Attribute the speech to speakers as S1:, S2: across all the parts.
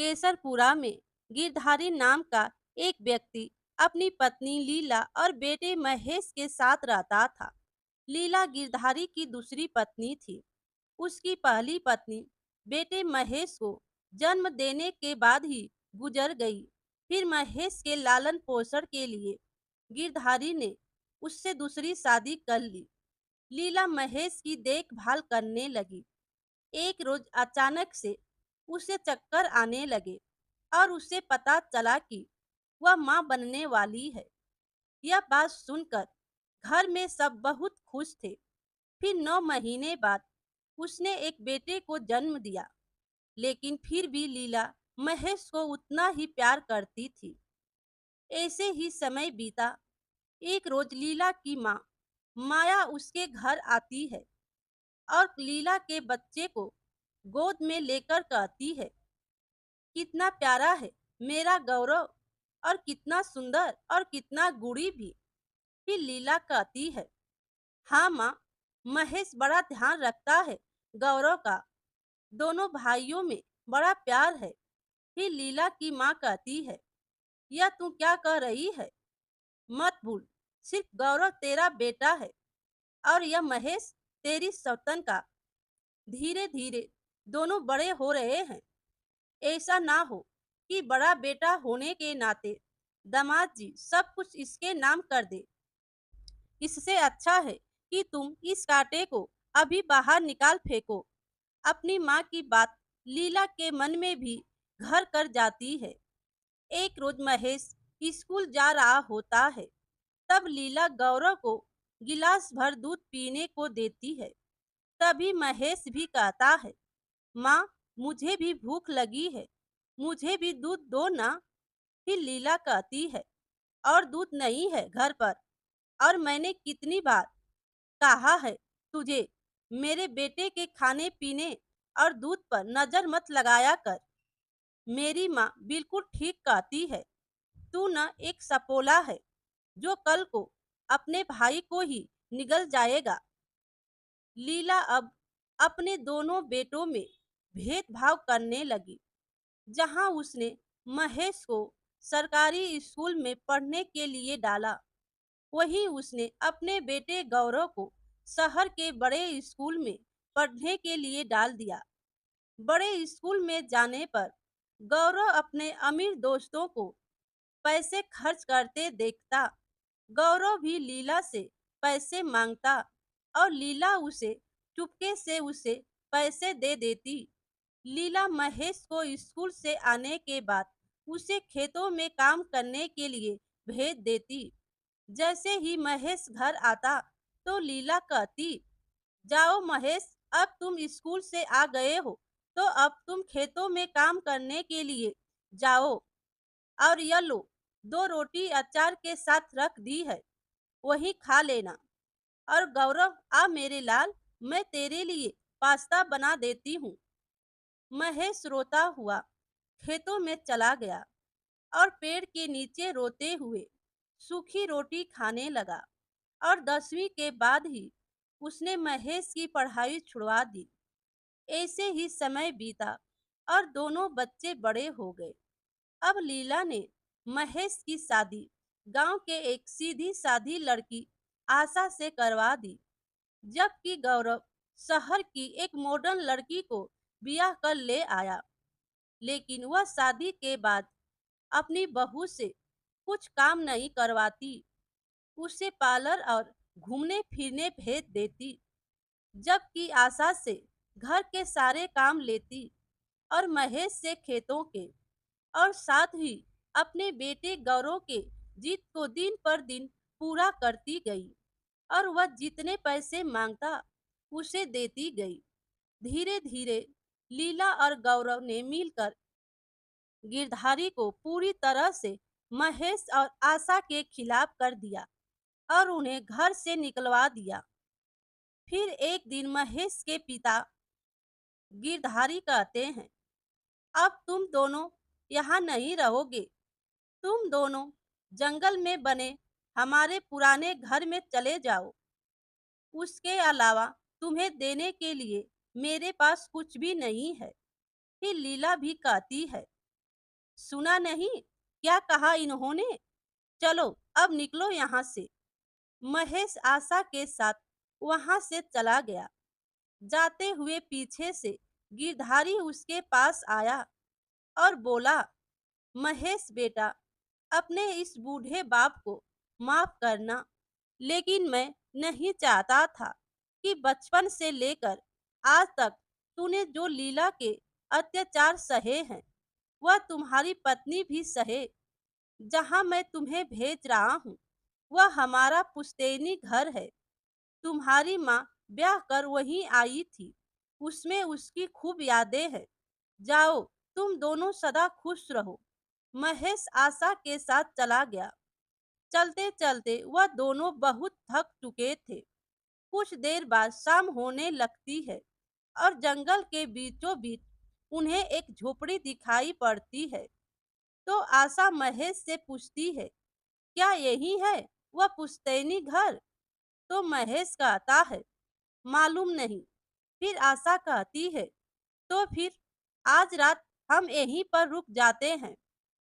S1: केसरपुरा में गिरधारी नाम का एक व्यक्ति अपनी पत्नी लीला और बेटे महेश के साथ रहता था। लीला गिरधारी की दूसरी पत्नी थी। उसकी पहली पत्नी बेटे महेश को जन्म देने के बाद ही गुजर गई। फिर महेश के लालन पोषण के लिए गिरधारी ने उससे दूसरी शादी कर ली। लीला महेश की देखभाल करने लगी। एक रोज अचानक से उसे चक्कर आने लगे और उसे पता चला कि वह मां बनने वाली है। यह बात सुनकर घर में सब बहुत खुश थे। फिर 9 महीने बाद उसने एक बेटे को जन्म दिया। लेकिन फिर भी लीला महेश को उतना ही प्यार करती थी। ऐसे ही समय बीता। एक रोज लीला की माँ माया उसके घर आती है और लीला के बच्चे को गोद में लेकर कहती है, कितना प्यारा है मेरा गौरव, और कितना सुंदर और कितना गुड़ी भी। फिर लीला कहती है, हाँ माँ, महेश बड़ा ध्यान रखता है गौरव का। दोनों भाइयों में बड़ा प्यार है। फिर लीला की माँ कहती है, यह तू क्या कह रही है? मत भूल, सिर्फ गौरव तेरा बेटा है और यह महेश तेरी सौतन का। धीरे धीरे दोनों बड़े हो रहे हैं। ऐसा ना हो कि बड़ा बेटा होने के नाते दामाद जी सब कुछ इसके नाम कर दे। इससे अच्छा है कि तुम इस कांटे को अभी बाहर निकाल फेंको। अपनी माँ की बात लीला के मन में भी घर कर जाती है। एक रोज महेश स्कूल जा रहा होता है। तब लीला गौरव को गिलास भर दूध पीने को देती है। तभी महेश भी कहता है, माँ, मुझे भी भूख लगी है, मुझे भी दूध दो ना। फिर लीला कहती है, और दूध नहीं है घर पर, और मैंने कितनी बार कहा है तुझे मेरे बेटे के खाने पीने और दूध पर नजर मत लगाया कर। मेरी माँ बिल्कुल ठीक कहती है, तू न एक सपोला है जो कल को अपने भाई को ही निगल जाएगा। लीला अब अपने दोनों बेटों में भेदभाव करने लगी। जहां उसने महेश को सरकारी स्कूल में पढ़ने के लिए डाला, वहीं उसने अपने बेटे गौरव को शहर के बड़े स्कूल में पढ़ने के लिए डाल दिया। बड़े स्कूल में जाने पर गौरव अपने अमीर दोस्तों को पैसे खर्च करते देखता। गौरव भी लीला से पैसे मांगता और लीला उसे चुपके से उसे पैसे दे देती। लीला महेश को स्कूल से आने के बाद उसे खेतों में काम करने के लिए भेज देती। जैसे ही महेश घर आता तो लीला कहती, जाओ महेश, अब तुम स्कूल से आ गए हो तो अब तुम खेतों में काम करने के लिए जाओ। और यह लो, 2 रोटी अचार के साथ रख दी है, वही खा लेना। और गौरव, आ मेरे लाल, मैं तेरे लिए पास्ता बना देती हूँ। महेश रोता हुआ खेतों में चला गया और पेड़ के नीचे रोते हुए सूखी रोटी खाने लगा। और 10वीं के बाद ही उसने महेश की पढ़ाई छुड़वा दी। ऐसे ही समय बीता और दोनों बच्चे बड़े हो गए। अब लीला ने महेश की शादी गांव के एक सीधी साधी लड़की आशा से करवा दी, जबकि गौरव शहर की एक मॉडर्न लड़की को ब्याह कर ले आया। लेकिन वह शादी के बाद अपनी बहू से कुछ काम नहीं करवाती, उसे पार्लर और घूमने फिरने भेज देती, जबकि आशा से घर के सारे काम लेती और महेश से खेतों के, और साथ ही अपने बेटे गौरव के जिद को दिन पर दिन पूरा करती गई। और वह जितने पैसे मांगता उसे देती गई। धीरे धीरे लीला और गौरव ने मिलकर गिरधारी को पूरी तरह से महेश और आशा के खिलाफ कर दिया और उन्हें घर से निकलवा दिया। फिर एक दिन महेश के पिता गिरधारी कहते हैं, अब तुम दोनों यहाँ नहीं रहोगे, तुम दोनों जंगल में बने हमारे पुराने घर में चले जाओ। उसके अलावा तुम्हें देने के लिए मेरे पास कुछ भी नहीं है। फिर लीला भी कहती है, सुना नहीं क्या कहा इन्होंने? चलो अब निकलो यहाँ से। महेश आशा के साथ वहां से चला गया। जाते हुए पीछे से गिरधारी उसके पास आया और बोला, महेश बेटा, अपने इस बूढ़े बाप को माफ करना, लेकिन मैं नहीं चाहता था कि बचपन से लेकर आज तक तूने जो लीला के अत्याचार सहे हैं वह तुम्हारी पत्नी भी सहे। जहां मैं तुम्हें भेज रहा हूँ वह हमारा पुश्तैनी घर है। तुम्हारी माँ ब्याह कर वहीं आई थी, उसमें उसकी खूब यादें हैं। जाओ, तुम दोनों सदा खुश रहो। महेश आशा के साथ चला गया। चलते चलते वह दोनों बहुत थक चुके थे। कुछ देर बाद शाम होने लगती है और जंगल के बीचों बीच उन्हें एक झोपड़ी दिखाई पड़ती है। तो आशा महेश से पूछती है, क्या यही है वह पुश्तैनी घर? तो महेश कहता है, मालूम नहीं। फिर आशा कहती है, तो फिर आज रात हम यहीं पर रुक जाते हैं।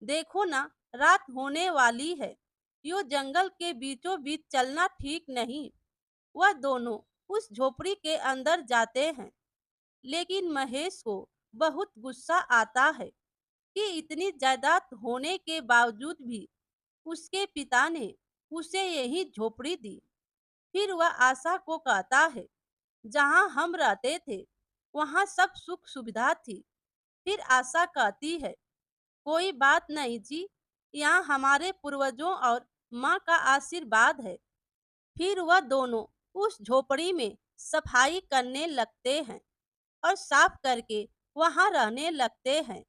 S1: देखो ना, रात होने वाली है। यो जंगल के बीचों बीच चलना ठीक नहीं। वह दोनों उस झोपड़ी के अंदर जाते हैं, लेकिन महेश को बहुत गुस्सा आता है कि इतनी जायदाद होने के बावजूद भी उसके पिता ने उसे यही झोपड़ी दी। फिर वह आशा को कहता है, जहाँ हम रहते थे वहाँ सब सुख सुविधा थी। फिर आशा कहती है, कोई बात नहीं जी, यहाँ हमारे पूर्वजों और माँ का आशीर्वाद है। फिर वह दोनों उस झोपड़ी में सफाई करने लगते हैं और साफ करके वहां रहने लगते हैं।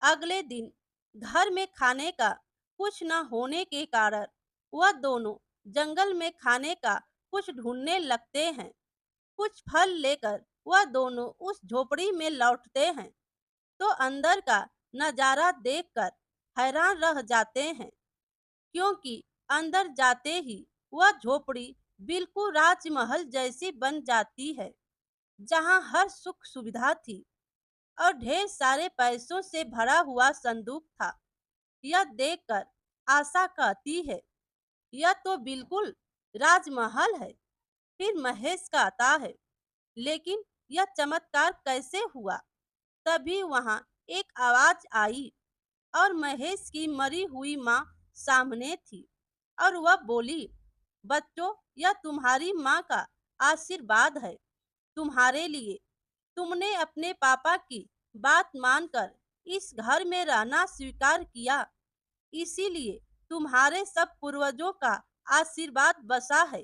S1: अगले दिन घर में खाने का कुछ न होने के कारण वह दोनों जंगल में खाने का कुछ ढूंढने लगते हैं। कुछ फल लेकर वह दोनों उस झोपड़ी में लौटते हैं तो अंदर का नजारा देखकर हैरान रह जाते हैं, क्योंकि अंदर जाते ही वह झोपड़ी बिल्कुल राजमहल जैसी बन जाती है, जहां हर सुख सुविधा थी और ढेर सारे पैसों से भरा हुआ संदूक था। यह देखकर आशा कहती है, यह तो बिल्कुल राजमहल है। फिर महेश कहता है, लेकिन यह चमत्कार कैसे हुआ? तभी वहां एक आवाज आई और महेश की मरी हुई माँ सामने थी और वह बोली, बच्चों, यह तुम्हारी माँ का आशीर्वाद है तुम्हारे लिए। तुमने अपने पापा की बात मानकर इस घर में रहना स्वीकार किया, इसीलिए तुम्हारे सब पूर्वजों का आशीर्वाद बसा है।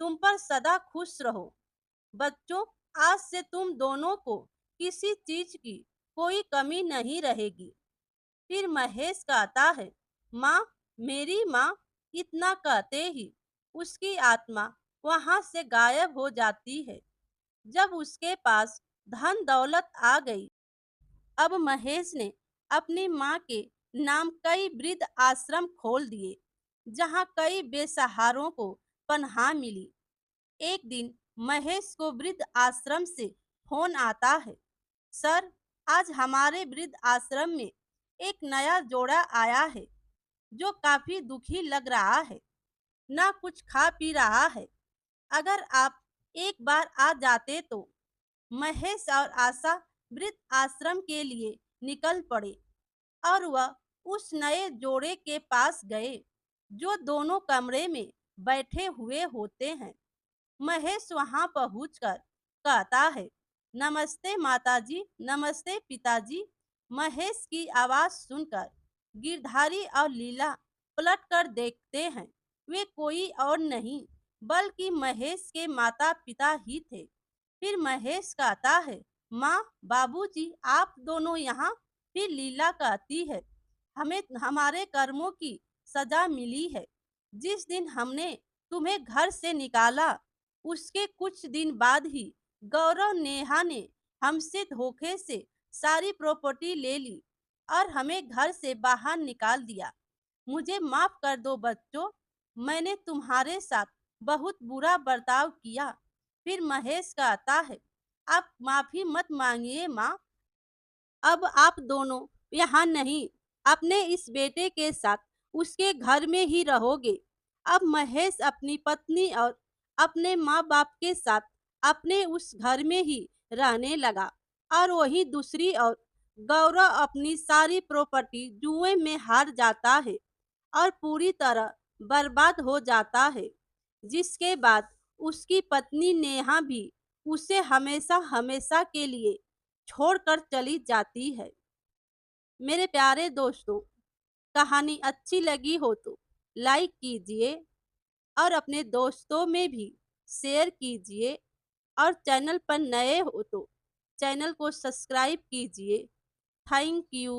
S1: तुम पर सदा खुश रहो। बच्चों, आज से तुम दोनों को किसी चीज की कोई कमी नहीं रहेगी। फिर महेश कहता है, माँ, मेरी माँ। इतना कहते ही उसकी आत्मा वहां से गायब हो जाती है। जब उसके पास धन दौलत आ गई, अब महेश ने अपनी माँ के नाम कई वृद्ध आश्रम खोल दिए, जहाँ कई बेसहारों को पनाह मिली। एक दिन महेश को वृद्ध आश्रम से फोन आता है, सर, आज हमारे वृद्ध आश्रम में एक नया जोड़ा आया है जो काफी दुखी लग रहा है, ना कुछ खा पी रहा है। अगर आप एक बार आ जाते तो। महेश और आशा वृद्ध आश्रम के लिए निकल पड़े और वह उस नए जोड़े के पास गए जो दोनों कमरे में बैठे हुए होते हैं। महेश वहां पहुंचकर कहता है, नमस्ते माताजी, नमस्ते पिताजी। महेश की आवाज सुनकर गिरधारी और लीला पलट कर देखते हैं। वे कोई और नहीं बल्कि महेश के माता पिता ही थे। फिर महेश कहता है, माँ, बाबूजी, आप दोनों यहाँ? फिर लीला कहती है, हमें हमारे कर्मों की सजा मिली है। जिस दिन हमने तुम्हें घर से निकाला उसके कुछ दिन बाद ही गौरव नेहा ने हमसे धोखे से सारी प्रॉपर्टी ले ली और हमें घर से बाहर निकाल दिया। मुझे माफ कर दो बच्चों, मैंने तुम्हारे साथ बहुत बुरा बर्ताव किया। फिर महेश कहता है, आप माफी मत मांगिए माँ, अब आप दोनों यहाँ नहीं, अपने इस बेटे के साथ उसके घर में ही रहोगे। अब महेश अपनी पत्नी और अपने माँ बाप के साथ अपने उस घर में ही रहने लगा और वहीं दूसरी ओर गौरव अपनी सारी प्रॉपर्टी जुए में हार जाता है और पूरी तरह बर्बाद हो जाता है, जिसके बाद उसकी पत्नी नेहा भी उसे हमेशा हमेशा के लिए छोड़कर चली जाती है। मेरे प्यारे दोस्तों, कहानी अच्छी लगी हो तो लाइक कीजिए और अपने दोस्तों में भी शेयर कीजिए और चैनल पर नए हो तो चैनल को सब्सक्राइब कीजिए। Thank you.